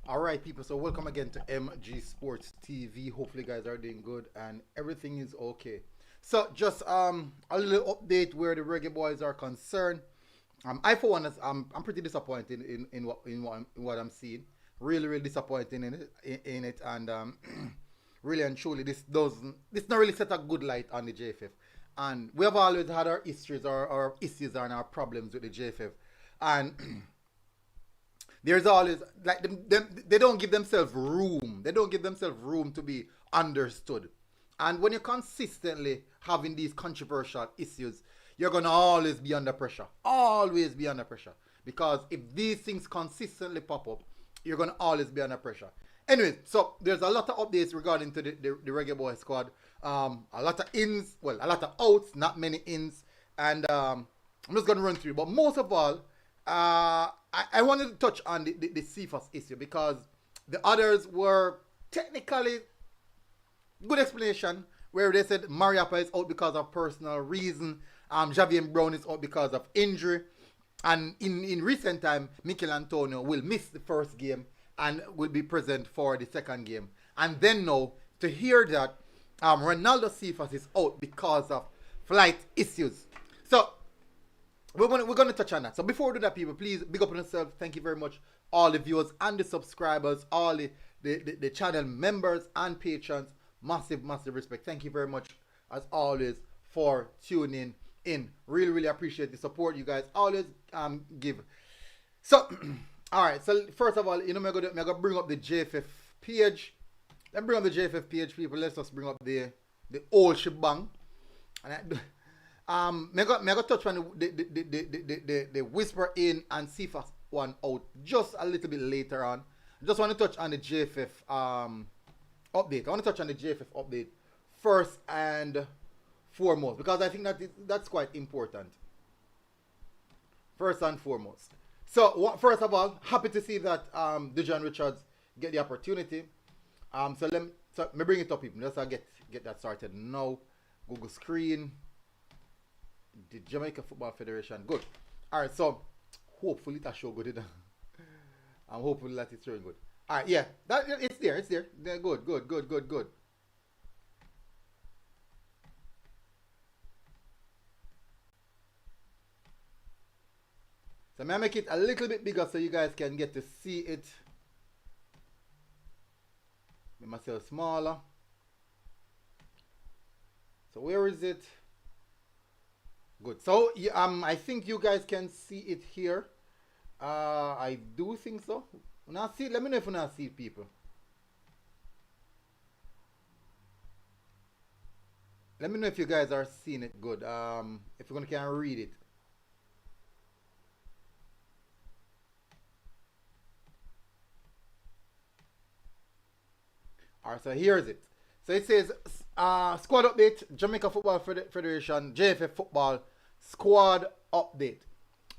All right, people. So welcome again to MG Sports TV. Hopefully, you guys are doing good and everything is okay. So just a little update where the Reggae Boys are concerned. I for one, I'm pretty disappointed in what I'm seeing. Really disappointed in it, and really and truly, this not really set a good light on the JFF. And we have always had our histories, our issues, and our problems with the JFF, and there's always like they don't give themselves room. They don't give themselves room to be understood. And when you're consistently having these controversial issues, you're gonna always be under pressure. Always be under pressure. Because if these things consistently pop up, you're gonna always be under pressure. Anyway, so there's a lot of updates regarding to the Reggae Boy squad. A lot of ins, well, a lot of outs, not many ins. And I'm just gonna run through. But most of all, I wanted to touch on the Cephas issue because the others were technically good explanation where they said Mariappa is out because of personal reason, Javier Brown is out because of injury, and in recent time, Mikel Antonio will miss the first game and will be present for the second game. And then now, to hear that Renaldo Cephas is out because of flight issues. So we're gonna touch on that. So before we do that, people, please big up on yourself. Thank you very much, all the viewers and the subscribers, all the channel members and patrons. Massive respect. Thank you very much, as always, for tuning in. Really appreciate the support you guys always give. So, all right. So first of all, I'm gonna bring up the JFF page. Let's bring up the JFF page, people. Let's just bring up the old shebang. And me go touch on the whisper in and Cephas one out just a little bit later on. I just want to touch on the JFF update. I want to touch on the JFF update first and foremost because I think that's quite important. First and foremost. So first of all, happy to see that Dujaun Richards get the opportunity. So let me bring it up, people. Let's get that started now. Google screen. The Jamaica Football Federation. Good. Alright, so hopefully that show good. I'm hopeful that it's showing good. Alright, yeah. It's there. They're good. So I'm gonna make it a little bit bigger so you guys can get to see it. Make myself smaller. So where is it? Good. So I think you guys can see it here. I do think so. Now see, let me know if you not see it, people. Let me know if you guys are seeing it good. If you're gonna can read it. Alright, so here's it. So it says squad update, Jamaica Football Federation, JFF Football squad update.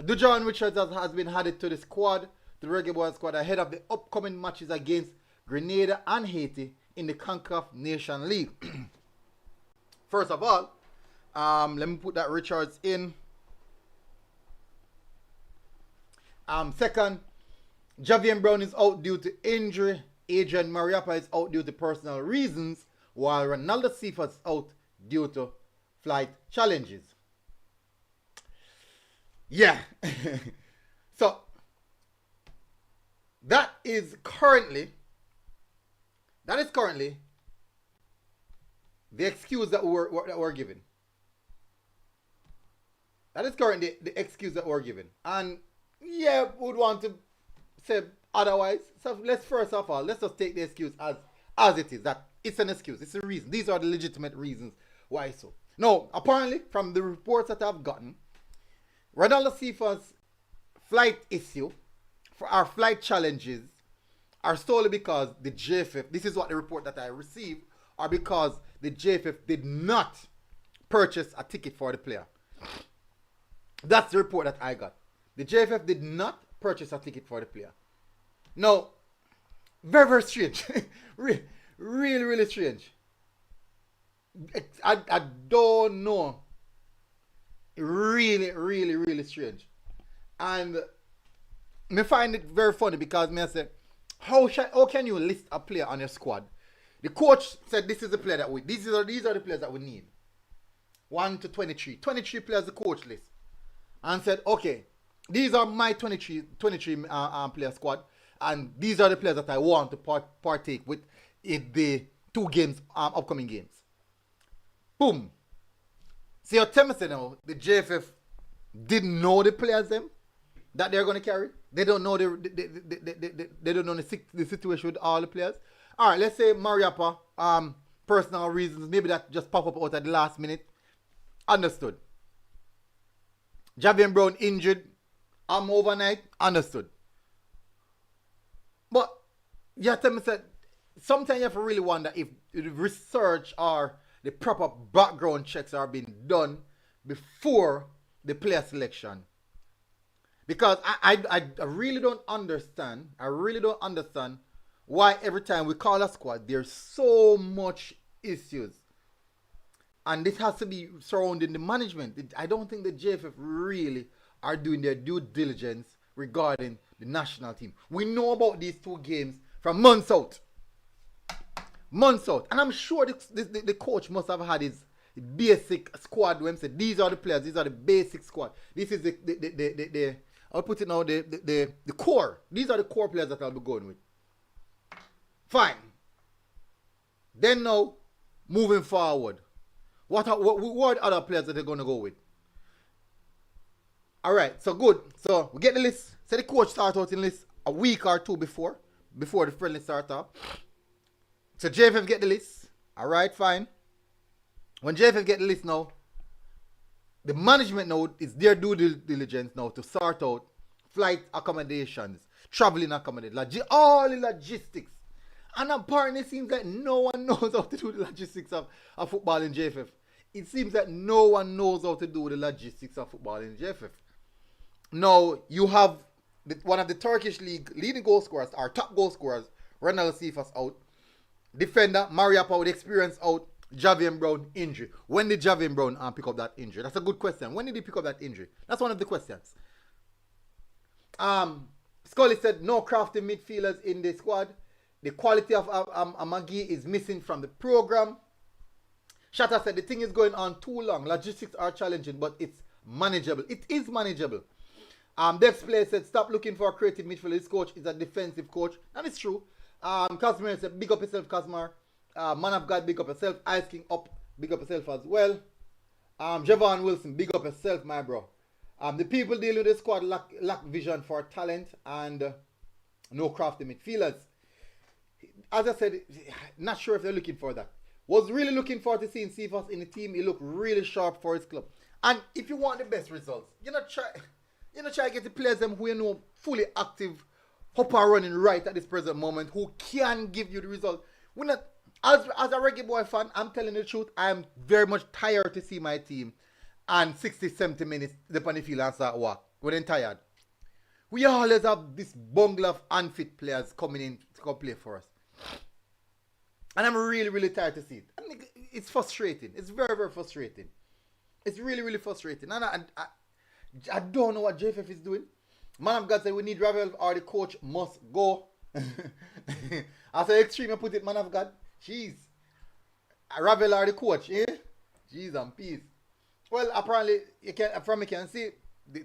Dujaun Richards has been added to the squad, the Reggae Boyz squad, ahead of the upcoming matches against Grenada and Haiti in the CONCACAF Nation League. First of all, let me put that Richards in. Second, Javier Brown is out due to injury. Adrian Mariappa is out due to personal reasons, while Renaldo Cephas is out due to flight challenges. Yeah. So that is currently the excuse that we're given. That is currently the excuse that we're given. And yeah, would want to say otherwise. So let's just take the excuse as it is. That it's an excuse. It's a reason. These are the legitimate reasons why so. Now, apparently, from the reports that I've gotten, Renaldo Cephas' flight issue for our flight challenges are solely because the JFF, this is what the report that I received, are because the JFF did not purchase a ticket for the player. That's the report that I got. The JFF did not purchase a ticket for the player. Now, very strange. really strange. I don't know. Really strange. And me find it very funny because me I say, How can you list a player on your squad? The coach said this is the player that these are the players that we need. 1 to 23. 23 players the coach list. And said, okay, these are my 23 player squad, and these are the players that I want to partake with in the upcoming games. Boom. So you're telling me now the JFF didn't know the players them that they're going to carry. They don't know they don't know the situation with all the players. All right, let's say Mariappa, personal reasons, maybe that just pop up out at the last minute. Understood. Javier Brown injured overnight. Understood. But you have to say, sometimes you have to really wonder if the research or the proper background checks are being done before the player selection. Because I really don't understand. I really don't understand why every time we call a squad, there's so much issues. And this has to be surrounding the management. I don't think the JFF really are doing their due diligence regarding the national team. We know about these two games from months out. Months out. And I'm sure the coach must have had his basic squad when he said, these are the players, these are the basic squad. This is the I'll put it now, the core. These are the core players that I'll be going with. Fine. Then now, moving forward. What are the other players that they're going to go with? All right, so good. So we get the list. Say the coach start out in list a week or two before the friendly start up. So JFF get the list. All right, fine. When JFF get the list now, the management now is their due diligence now to sort out flight accommodations, traveling accommodations, all the logistics. And apparently it seems like no one knows how to do the logistics of football in JFF. It seems that no one knows how to do the logistics of football in JFF. Now, you have one of the Turkish league leading goal scorers, our top goal scorers, Renaldo Cephas out. Defender, Mariappa with experience out. Javier Brown injury. When did Javier Brown pick up that injury? That's a good question. When did he pick up that injury? That's one of the questions. Scully said no crafty midfielders in the squad. The quality of Amagi is missing from the program. Shatta said the thing is going on too long. Logistics are challenging, but it's manageable. It is manageable. Dex Play said stop looking for a creative midfielder. This coach is a defensive coach. And it's true. Casimir said big up yourself, Casimir. Man of God, big up yourself. Ice King up, big up yourself as well. Javon Wilson, big up yourself, my bro. The people dealing with the squad lack vision for talent and no crafty midfielders. As I said, not sure if they're looking for that. Was really looking forward to seeing Cephas in the team. He looked really sharp for his club. And if you want the best results, you know, try to get the players them who you know fully active, hopper running right at this present moment, who can give you the result. We're not. As a Reggae Boy fan, I'm telling the truth, I'm very much tired to see my team and 60, 70 minutes up on the field and start work. We're then tired. We always have this bungle of unfit players coming in to come play for us. And I'm really tired to see it. And it's frustrating. It's very frustrating. It's really frustrating. And I don't know what JFF is doing. Man of God said we need Ravel or the coach must go. As an extreme I put it, man of God. Jeez. Ravel or the coach, eh? Jeez and peace. Well, apparently, you can see,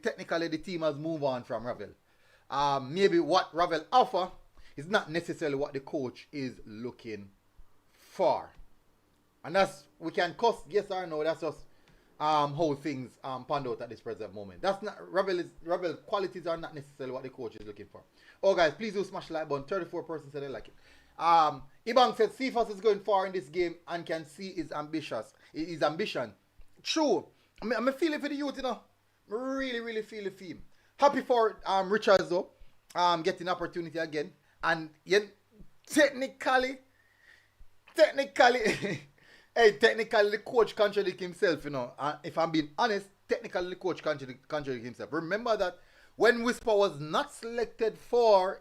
technically the team has moved on from Ravel. Maybe what Ravel offer is not necessarily what the coach is looking for. And that's, we can cuss, yes or no, that's just how things pan out at this present moment. That's not, Ravel qualities are not necessarily what the coach is looking for. Oh guys, please do smash the like button. 34% said they like it. Ibang said Cephas is going far in this game and can see his ambition. True. I feel it for the youth, you know. I really feel it for him. Happy for Richards though. Getting opportunity again. And yet technically hey, technically the coach contradict himself, you know. If I'm being honest, technically the coach contradict himself. Remember that when Whisper was not selected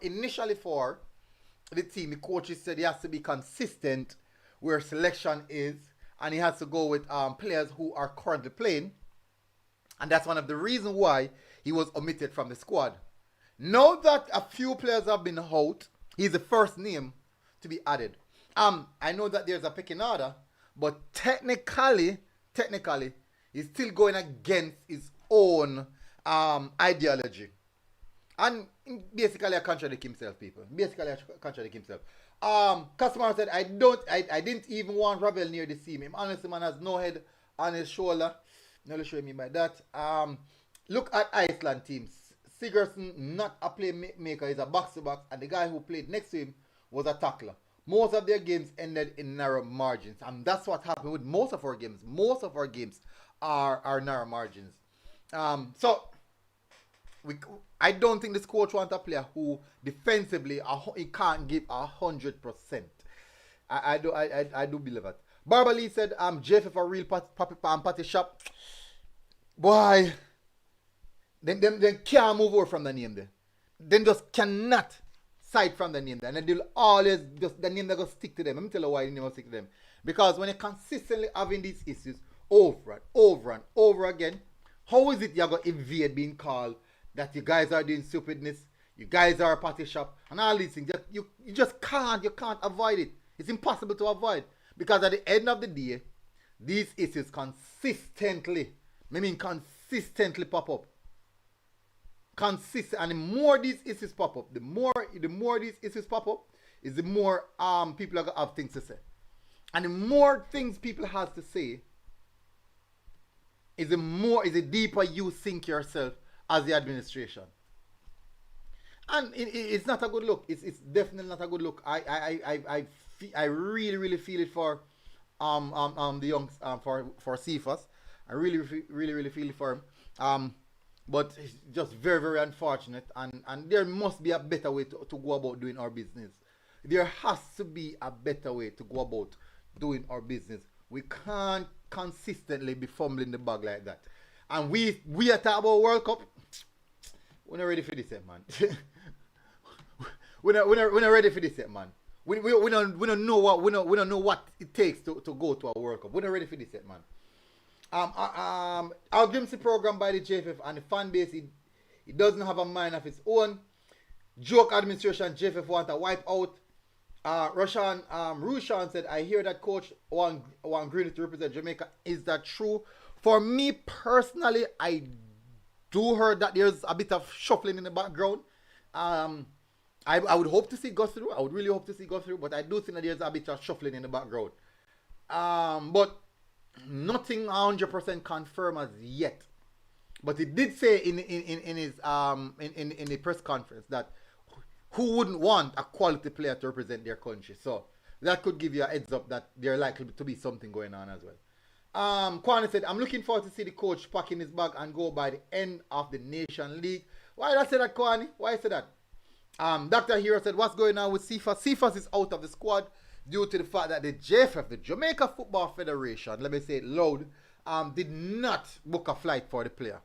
initially for the team, the coaches said he has to be consistent where selection is, and he has to go with players who are currently playing, and that's one of the reasons why he was omitted from the squad. Now that a few players have been out, He's the first name to be added. I know that there's a pecking order, but technically, he's still going against his own ideology. And basically, I contradict himself, people. Basically, I contradict himself. Customer said, I didn't even want Ravel near the team. Him, honestly, man, has no head on his shoulder. Not sure me by that. Look at Iceland teams. Sigurdsson, not a playmaker, he's a box-to-box, and the guy who played next to him was a tackler. Most of their games ended in narrow margins, and that's what happened with most of our games. Most of our games are narrow margins. So I don't think this coach wants a player who defensively he can't give 100%. I do believe that. Barbara said, JFF a real party shop. Boy, then can't move over from the name there. Then just cannot side from the name there. And they'll always just the name that go stick to them. Let me tell you why the name will stick to them. Because when you're consistently having these issues over and over and over again, how is it you're going to evade being called that you guys are doing stupidness, you guys are a party shop, and all these things? You just can't avoid it. It's impossible to avoid. Because at the end of the day, these issues consistently pop up. Consistent, and the more these issues pop up, the more these issues pop up, is the more people are gonna have things to say. And the more things people have to say, is the deeper you sink yourself as the administration. And it's not a good look. It's definitely not a good look. I really feel it for the young for Cephas. I really feel it for him. But it's just very unfortunate, and there must be a better way to go about doing our business. There has to be a better way to go about doing our business. We can't consistently be fumbling the bag like that. And we are talking about World Cup. We're not ready for this yet, man. we're not ready for this yet, man. We don't know what it takes to go to a World Cup. We're not ready for this yet, man. Our Grimsey program by the JFF and the fan base, it doesn't have a mind of its own. Joke administration, JFF want to wipe out. Rushan said, I hear that coach want Green to represent Jamaica. Is that true? For me personally, I do heard that there's a bit of shuffling in the background. I would hope to see go through. I would really hope to see go through, but I do think that there's a bit of shuffling in the background. But nothing 100% confirmed as yet. But he did say in his in the press conference that who wouldn't want a quality player to represent their country. So that could give you a heads up that there likely to be something going on as well. Kwame said, I'm looking forward to see the coach packing his bag and go by the end of the Nation League. Why did I say that, Kwame? Why say that? Dr. Hero said, what's going on with Cephas? Cephas is out of the squad due to the fact that the JFF, the Jamaica Football Federation, let me say it loud, did not book a flight for the player.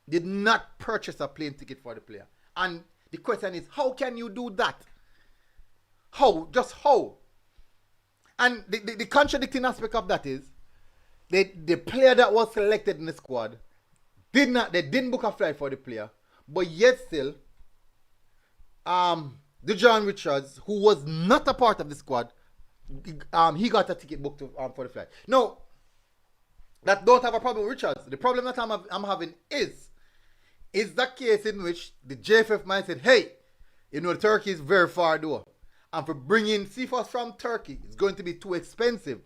Did not purchase a plane ticket for the player. And the question is, how can you do that? How? Just how? And the contradicting aspect of that is, the player that was selected in the squad didn't book a flight for the player, but yet still, Dujaun Richards, who was not a part of the squad, he got a ticket booked for the flight. No, that don't have a problem with Richards. The problem that I'm having is that case in which the JFF might say, hey, Turkey is very far though. And for bringing Cephas from Turkey, it's going to be too expensive.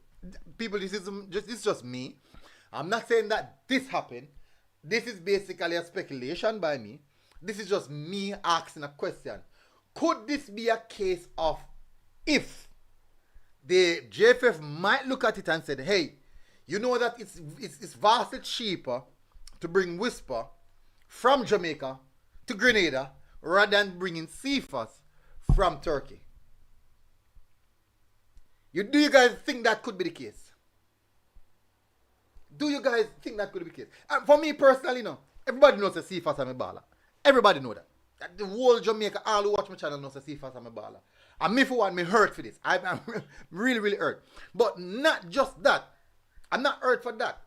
People, this is just me. I'm not saying that this happened. This is basically a speculation by me. This is just me asking a question. Could this be a case of if the JFF might look at it and said, hey, you know that it's vastly cheaper to bring Whisper from Jamaica to Grenada rather than bringing Cephas from Turkey? Do you guys think that could be the case? Do you guys think that could be the case? And for me personally, everybody knows that Cephas is a baller. Everybody know that. The whole Jamaica, all who watch my channel knows that Cephas is a baller. And me for one, me hurt for this. I'm really hurt. But not just that. I'm not hurt for that.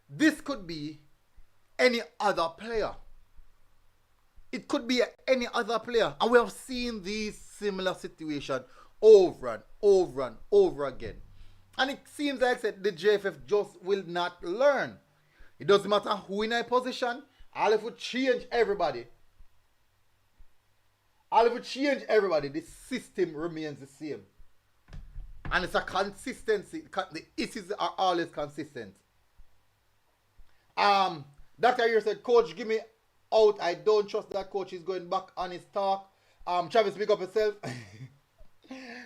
This could be any other player. It could be any other player. And we have seen these similar situations over and over and over again. And it seems like the JFF just will not learn. It doesn't matter who in a position. All if we change everybody. All if we change everybody, the system remains the same. And it's a consistency. The issues are always consistent. Dr. here said, Coach, give me out. I don't trust that coach. He's going back on his talk. Travis, pick up yourself.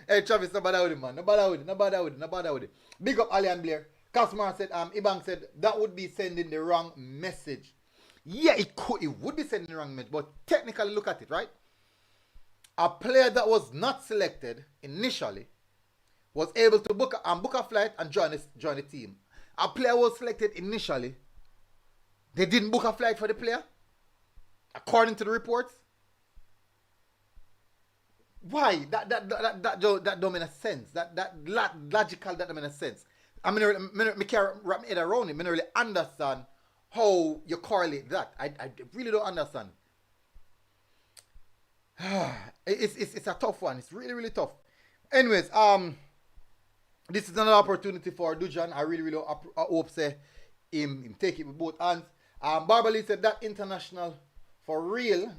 Hey, Travis, no bother with him, man. No bother with it. No bother with it. No bother with it. Big up Ali and Blair. Customer said, Ibang said, that would be sending the wrong message. Yeah, it could. It would be sending the wrong message. But technically, look at it, right? A player that was not selected initially was able to book a flight and join the team. A player was selected initially. They didn't book a flight for the player, according to the reports. Why? That don't make sense. That logical that don't make sense. I mean, I can't wrap my head around it. I don't really understand how you correlate that. I really don't understand. It's a tough one. It's really, really tough. Anyways, this is another opportunity for Dujaun. I really hope say him take it with both hands. Barbara said that international for real.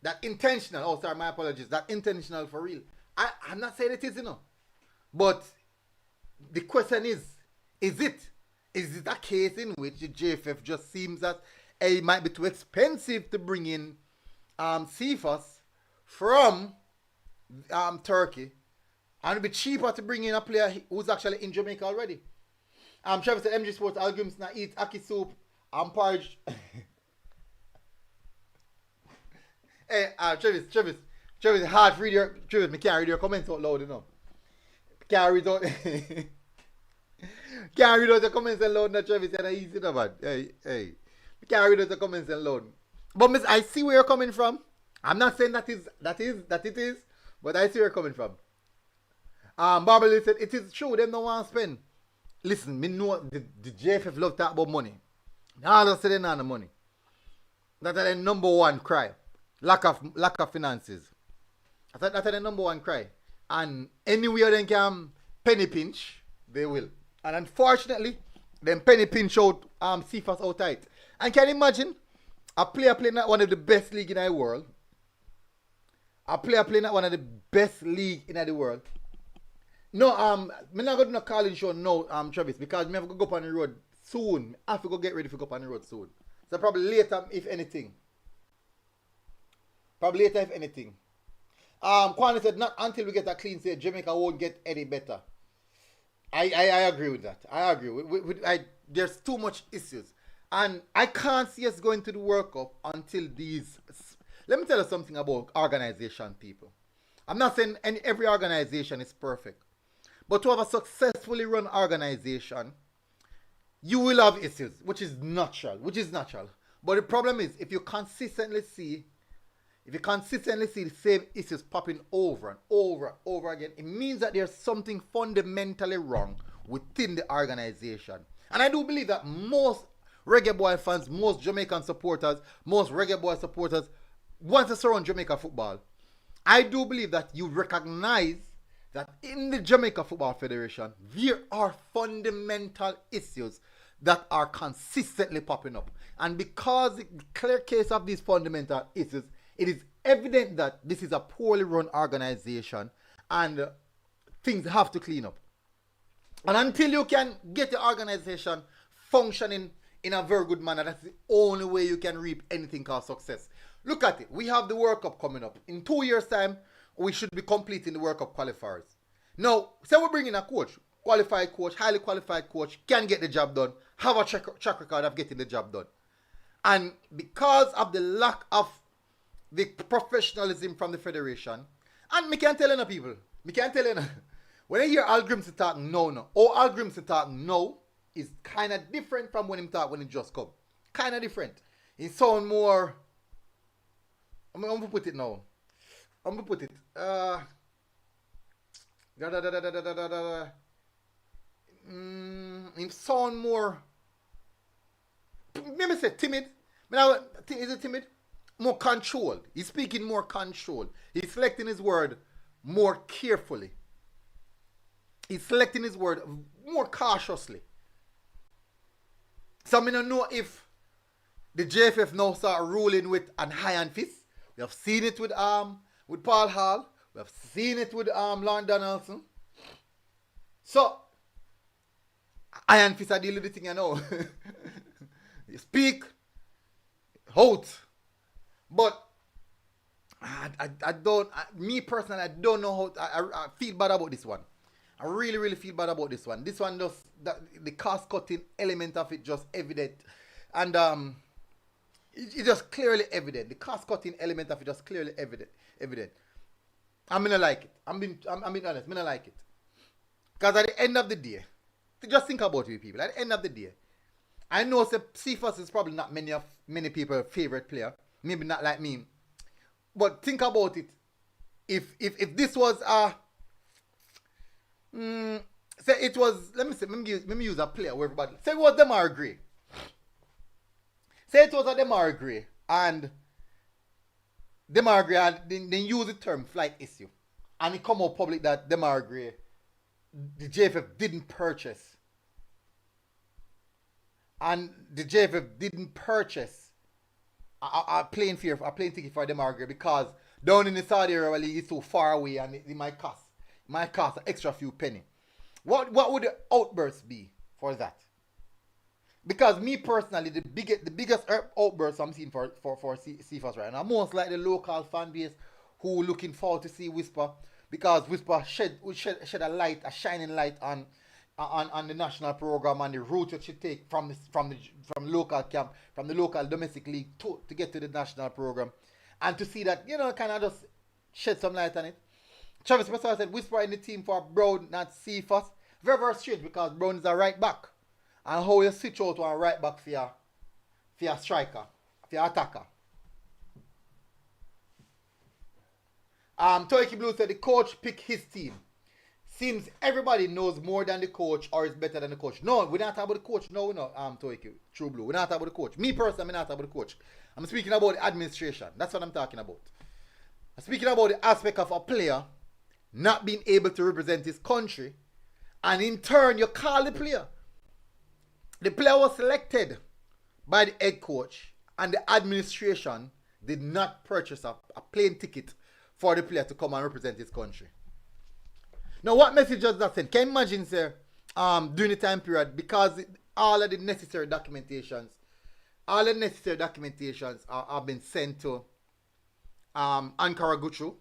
That intentional. Oh, sorry, my apologies. That intentional for real. I'm not saying it is, But the question is it? Is it a case in which the JFF just seems that it might be too expensive to bring in Cephas from Turkey, and it'd be cheaper to bring in a player who's actually in Jamaica already? Travis said MG Sports Algrims now eat aki soup and porridge. Hey, Travis, hard to read your, Travis, me can't read your comments out loud, Can't read out, can't read out the comments out loud, no, Travis, and it's easy, no, man. Hey. Me can't read out the comments out loud. But miss, I see where you're coming from. I'm not saying that it is, but I see where you're coming from. Barbara said, it is true, them don't want to spend. Listen, me know the JFF love talk about money. All of a sudden, not the money. That's the number one cry. Lack of finances. That's the number one cry. And anywhere they can penny pinch, they will. And unfortunately, them penny pinch out Cephas out tight. And can you imagine a player playing at one of the best league in the world? A player playing at one of the best league in the world. No, I'm not going to do no calling show now, Travis, because I have to go up on the road soon. I have to go get ready to go up on the road soon. So probably later, if anything. Kwame said, not until we get a clean slate, Jamaica won't get any better. I agree with that. I agree. There's too much issues. And I can't see us going to the World Cup until these... Let me tell you something about organization, people. I'm not saying every organization is perfect. But to have a successfully run organization, you will have issues, which is natural. But the problem is, if you consistently see the same issues popping over and over again, it means that there's something fundamentally wrong within the organization. And I do believe that most Reggae Boy fans, most Jamaican supporters, most Reggae Boy supporters want to surround Jamaica football. I do believe that you recognize that in the Jamaica Football Federation, there are fundamental issues that are consistently popping up. And because the clear case of these fundamental issues, it is evident that this is a poorly run organization and things have to clean up. And until you can get the organization functioning in a very good manner, that's the only way you can reap anything called success. Look at it. We have the World Cup coming up. In 2 years' time, we should be completing the World Cup qualifiers. Now, say we bring in a coach, qualified coach, highly qualified coach, can get the job done, have a track record of getting the job done. And because of the lack of the professionalism from the federation, and me can't tell you people, when I hear Al Grimsey talk no, Al Grimsey talk no is kind of different from when he talk when he just come. Kind of different. He sound more, I'm going to put it now. He sound more, maybe say timid. Is it timid? more controlled. He's speaking more controlled. He's selecting his word more carefully. He's selecting his word more cautiously. So I don't know if the JFF now start ruling with an iron fist. We have seen it with Paul Hall. We have seen it with Lon Donaldson. So iron fist are dealing with the thing, you know. You speak out. But I don't, me personally, I don't know how, I feel bad about this one. I really, really feel bad about this one. This one just, the cost cutting element of it just evident. And it's just clearly evident. The cost cutting element of it just clearly evident. I'm gonna like it. I'm being honest, I'm gonna like it. Because at the end of the day, just think about it, people. At the end of the day, I know Cephas is probably not many people's favorite player. Maybe not like me. But think about it. If this was say it was, let me use a player where everybody, say it was Demar Gray. Say it was a Demar Gray and Demar Gray and then use the term flight issue. And it come out public that Demar Gray, the JFF didn't purchase. And the JFF didn't purchase a plane ticket for Demar Gray because down in the Saudi Arabia League it's so far away and it might cost an extra few penny. What would the outburst be for that? Because me personally, the biggest outburst I'm seeing for Cephas right now, most like the local fan base who looking forward to see Whisper, because Whisper shed a light, a shining light on the national program and the route it should take from local camp, from the local domestic league to get to the national program, and to see that, you know, kind of just shed some light on it. Travis Spencer said Whisper in the team for Brown, not Cephas. Very, very strange because Brown is a right back. And how you switch out to a right back for your striker, for your attacker. Toiki Blue said the coach pick his team. Seems everybody knows more than the coach or is better than the coach. No, we're not talking about the coach. No, we're not. Toiki, True Blue. We're not talking about the coach. Me personally, I'm not talking about the coach. I'm speaking about the administration. That's what I'm talking about. I'm speaking about the aspect of a player not being able to represent his country, and in turn you call the player. The player was selected by the head coach, and the administration did not purchase a plane ticket for the player to come and represent his country. Now, what message does that send? Can you imagine, sir, during the time period, because all of the necessary documentations have been sent to Ankara Guchu,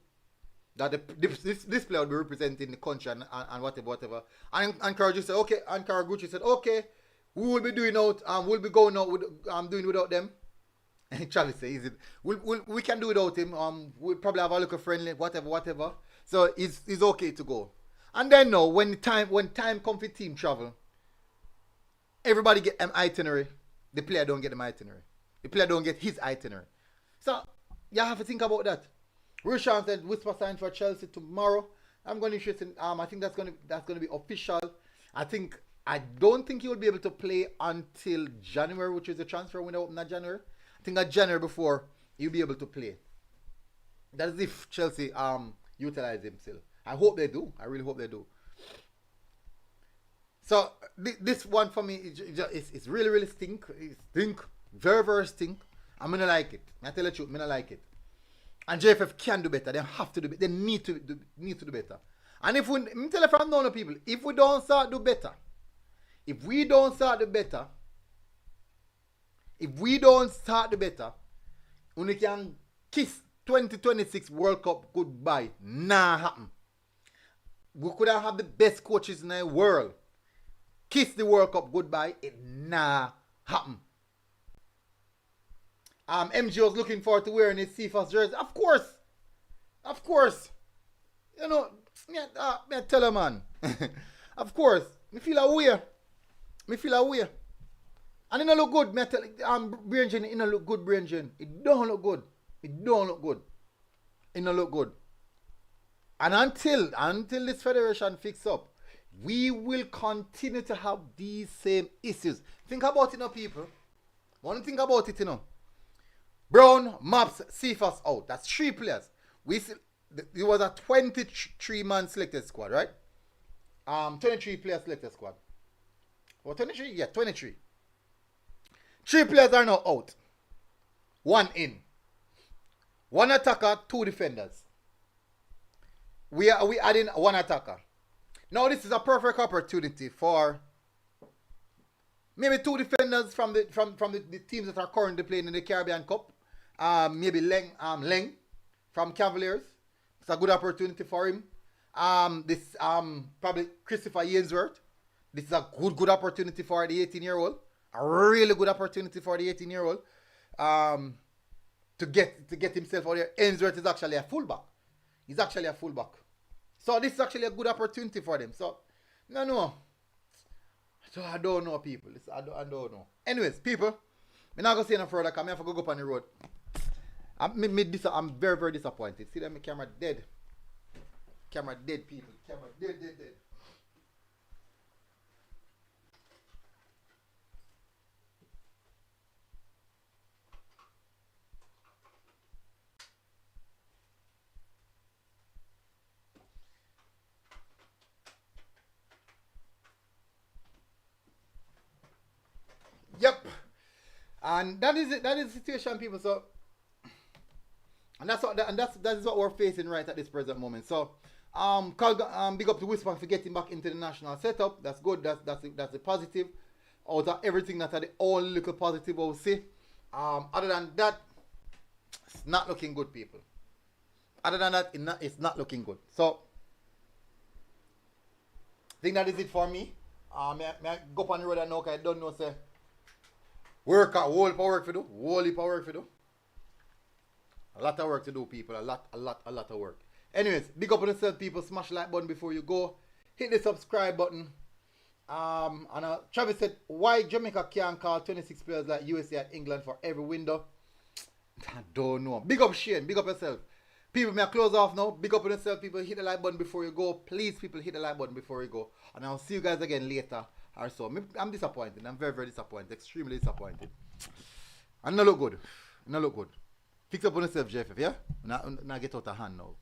that this player will be representing the country and whatever. And Ankara Guchu said, okay. Ankara Guchu said, okay, we will be doing out. We'll be going out with doing without them. And Travis says, we can do without him. We'll probably have a look friendly, whatever. So it's okay to go. And then now, when time comes for team travel, everybody get an itinerary. The player don't get the itinerary. The player don't get his itinerary. So you have to think about that. Rushan said Whisper signed for Chelsea tomorrow. I'm going to interest in. I think that's going to be official. I don't think he will be able to play until January, which is the transfer window open at January. I think at January before he'll be able to play. That is if Chelsea utilize him still. I hope they do. I really hope they do. So this one for me it's really, really stink. It stink. Very, very stink. I'm gonna like it. I tell the truth, I'm gonna like it. And JFF can do better. They have to do better. They need to do better. And if we tell you from now, people, if we don't start do better, we can kiss 2026 World Cup goodbye. Nah happen. We could have the best coaches in the world. Kiss the World Cup goodbye. It nah happen. MG was looking forward to wearing his Cephas jersey. Of course. You know, me tell a man. Of course. Me feel aware. And it don't look good. Me tell Brain it don't look good, Brain. It don't look good. It don't look good. And until this federation fix up, we will continue to have these same issues. Think about it now, people. Want to think about it, you know. Brown, Maps, Cephas out. That's 3 players. It was a 23-man selected squad, right? 23 players selected squad. Or 23? Yeah, 23. 3 players are now out. 1 in. 1 attacker, 2 defenders. We adding 1 attacker. Now this is a perfect opportunity for maybe 2 defenders from the teams that are currently playing in the Caribbean Cup. Maybe Leng from Cavaliers. It's a good opportunity for him. This probably Christopher Ainsworth. This is a good opportunity for the 18-year-old. A really good opportunity for the 18-year-old. To get himself out there. Ainsworth is actually a fullback. He's actually a fullback. So this is actually a good opportunity for them. So no. So I don't know, people. I don't know. Anyways, people, I'm not gonna say no further because I have to go up on the road. I'm very, very disappointed. See that my camera dead. Camera dead, people. Camera dead. Yep. And that is it. That is the situation, people. So, and that's what we're facing right at this present moment. So, big up to Whisper for getting back into the national setup. That's good. That's a positive. Out of everything, that's the only little positive I will say. Other than that, it's not looking good, people. Other than that, it's not looking good. So, I think that is it for me. May I go up on the road and now because I don't know, say. Whole heap of work to do. A lot of work to do, people. A lot of work. Anyways, big up on yourself, people. Smash the like button before you go. Hit the subscribe button. Travis said, why Jamaica can't call 26 players like USA and England for every window? I don't know. Big up Shane. Big up yourself. People, may I close off now? Big up on yourself, people. Hit the like button before you go. Please, people, hit the like button before you go. And I'll see you guys again later. Or so. I'm disappointed. I'm very, very disappointed. Extremely disappointed. And not look good. Fix up on yourself, JFF, yeah? Now get out of hand now.